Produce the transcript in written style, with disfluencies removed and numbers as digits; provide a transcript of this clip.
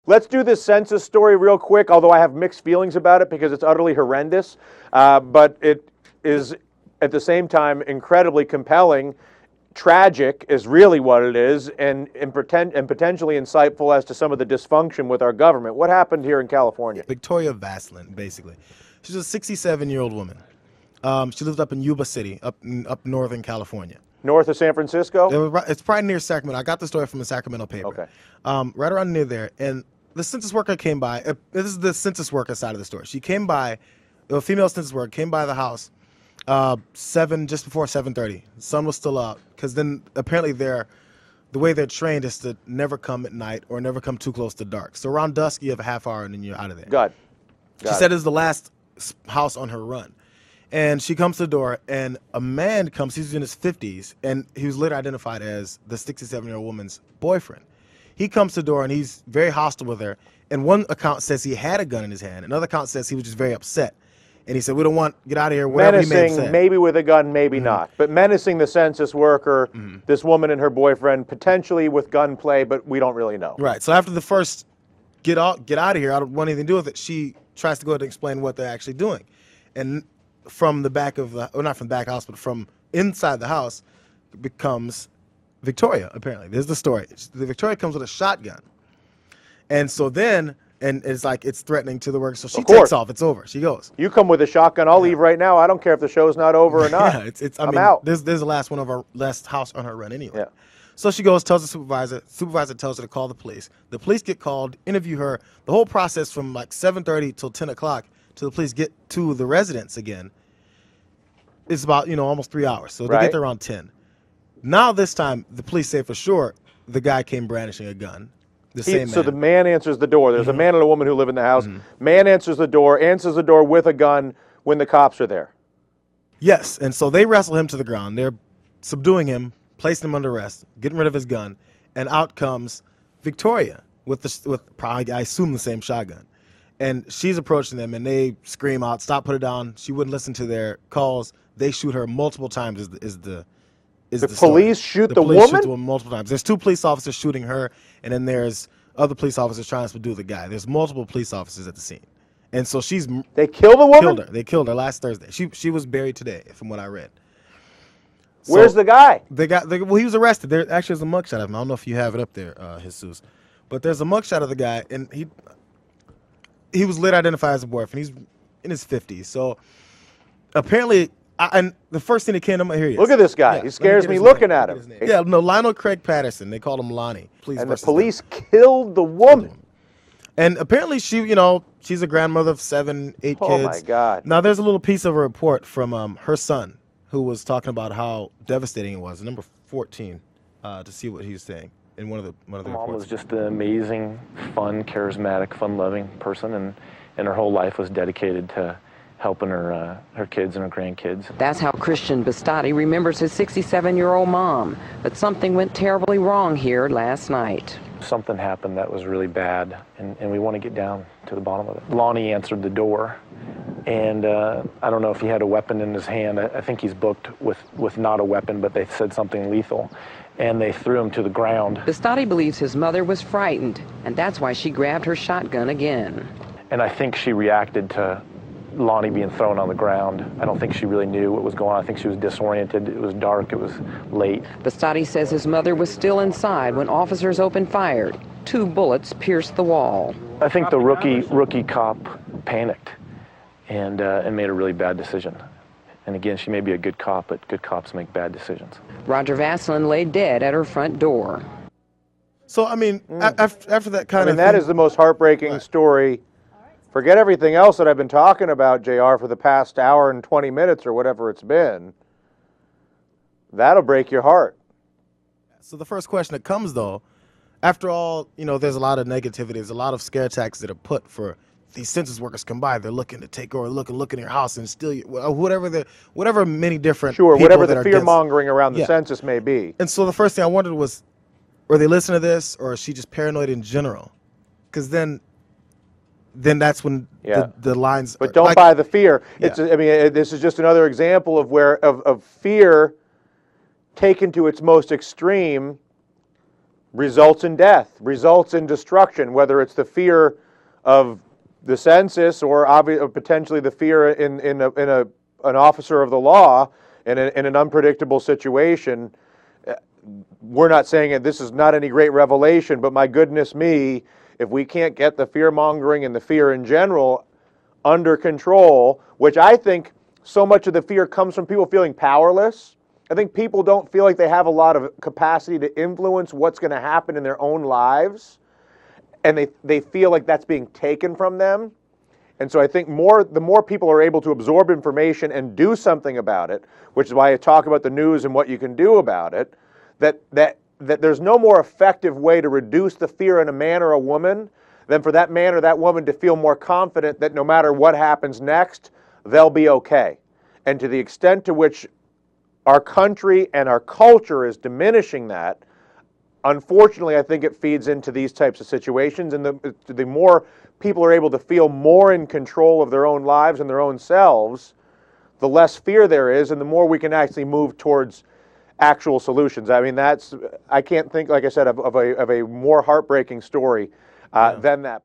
Let's do this census story real quick, although I have mixed feelings about it because it's utterly horrendous. But it is, at the same time, incredibly compelling. Tragic is really what it is, and potentially insightful as to some of the dysfunction with our government. What happened here in California? Victoria Vaslin, basically. She's a 67-year-old woman. She lived up in Yuba City, up northern California. North of San Francisco? It's probably near Sacramento. I got the story from the Sacramento paper. Okay. Right around near there. And the census worker came by. This is the census worker side of the story. She came by, a female census worker came by the house just before 7:30. The sun was still up, because then apparently the way they're trained is to never come at night or never come too close to dark. So around dusk, you have a half hour and then you're out of there. Got She said it's the last house on her run. And she comes to the door, and a man comes. He's in his 50s, and he was later identified as the 67-year-old woman's boyfriend. He comes to the door, and he's very hostile with her. And one account says he had a gun in his hand. Another account says he was just very upset. And he said, "We don't want, get out of here," whatever he may have said. Maybe with a gun, maybe not. But menacing the census worker, this woman and her boyfriend, potentially with gunplay, but we don't really know. Right. So after the first, get out of here, I don't want anything to do with it, she tries to go ahead and explain what they're actually doing. And from the back of the, or not from the back house, but from inside the house, becomes Victoria, apparently. There's the story. The Victoria comes with a shotgun. And so then, and it's like, it's threatening to the worker. So she takes off. It's over. She goes. You come with a shotgun, I'll leave right now. I don't care if the show's not over or not. I'm out. There's the last one of our last house on her run anyway. Yeah. So she goes, tells the supervisor. Supervisor tells her to call the police. The police get called, interview her. The whole process from like 7:30 till 10 o'clock till the police get to the residence again is about, almost 3 hours. So they get there around 10. Now this time, the police say for sure the guy came brandishing a gun. So the man answers the door. There's a man and a woman who live in the house. Man answers the door with a gun when the cops are there. Yes, and so they wrestle him to the ground. They're subduing him, placing him under arrest, getting rid of his gun, and out comes Victoria with probably, I assume, the same shotgun. And she's approaching them, and they scream out, "Stop, put it down." She wouldn't listen to their calls. They shoot her multiple times. The police shoot the woman? Police shoot the woman multiple times. There's 2 police officers shooting her, and then there's other police officers trying to subdue the guy. There's multiple police officers at the scene. And so They kill the woman? They killed her last Thursday. She was buried today, from what I read. So where's the guy? Well, he was arrested. There actually is a mugshot of him. I don't know if you have it up there, Jesus. But there's a mugshot of the guy, and he was later identified as a boyfriend. He's in his 50s. So apparently, and the first thing that came to my, here he is. Look at this guy. He scares me looking at him. Yeah, no, Lionel Craig Patterson. They called him Lonnie. And the police killed the woman. And apparently she's a grandmother of 7, 8 kids. Oh my God. Now there's a little piece of a report from her son, who was talking about how devastating it was. Number 14, to see what he was saying in one of the reports. Mom was just an amazing, fun, charismatic, fun-loving person, and her whole life was dedicated to helping her kids and her grandkids. That's how Christian Bastati remembers his 67-year-old mom. But something went terribly wrong here last night. Something happened that was really bad, and we want to get down to the bottom of it. Lonnie answered the door, and I don't know if he had a weapon in his hand. I think he's booked with not a weapon, but they said something lethal, and they threw him to the ground. Bastati believes his mother was frightened, and that's why she grabbed her shotgun again. And I think she reacted to Lonnie being thrown on the ground. I don't think she really knew what was going on. I think she was disoriented. It was dark. It was late. Bastati says his mother was still inside when officers opened fire. 2 bullets pierced the wall. I think the rookie cop panicked and made a really bad decision. And again, she may be a good cop, but good cops make bad decisions. Roger Vaslin lay dead at her front door. So, after that kind of that is the most heartbreaking story. Forget everything else that I've been talking about, JR, for the past hour and 20 minutes or whatever it's been. That'll break your heart. So the first question that comes, though, after all, there's a lot of negativity. There's a lot of scare attacks that are put for these census workers come by. They're looking to take over, look in your house and steal you, whatever many different whatever the fear-mongering around the census may be. And so the first thing I wondered was, were they listening to this, or is she just paranoid in general? Because then that's when the lines. But don't buy the fear. It's this is just another example of fear taken to its most extreme results in death, results in destruction, whether it's the fear of the census or potentially the fear in an officer of the law in an unpredictable situation. We're not saying this is not any great revelation, but my goodness me, if we can't get the fear-mongering and the fear in general under control, which I think so much of the fear comes from people feeling powerless. I think people don't feel like they have a lot of capacity to influence what's going to happen in their own lives, and they feel like that's being taken from them. And so I think the more people are able to absorb information and do something about it, which is why I talk about the news and what you can do about it, that there's no more effective way to reduce the fear in a man or a woman than for that man or that woman to feel more confident that no matter what happens next, they'll be okay. And to the extent to which our country and our culture is diminishing that, unfortunately, I think it feeds into these types of situations. And the more people are able to feel more in control of their own lives and their own selves, the less fear there is, and the more we can actually move towards actual solutions. I mean, I can't think, like I said, of a more heartbreaking story than that.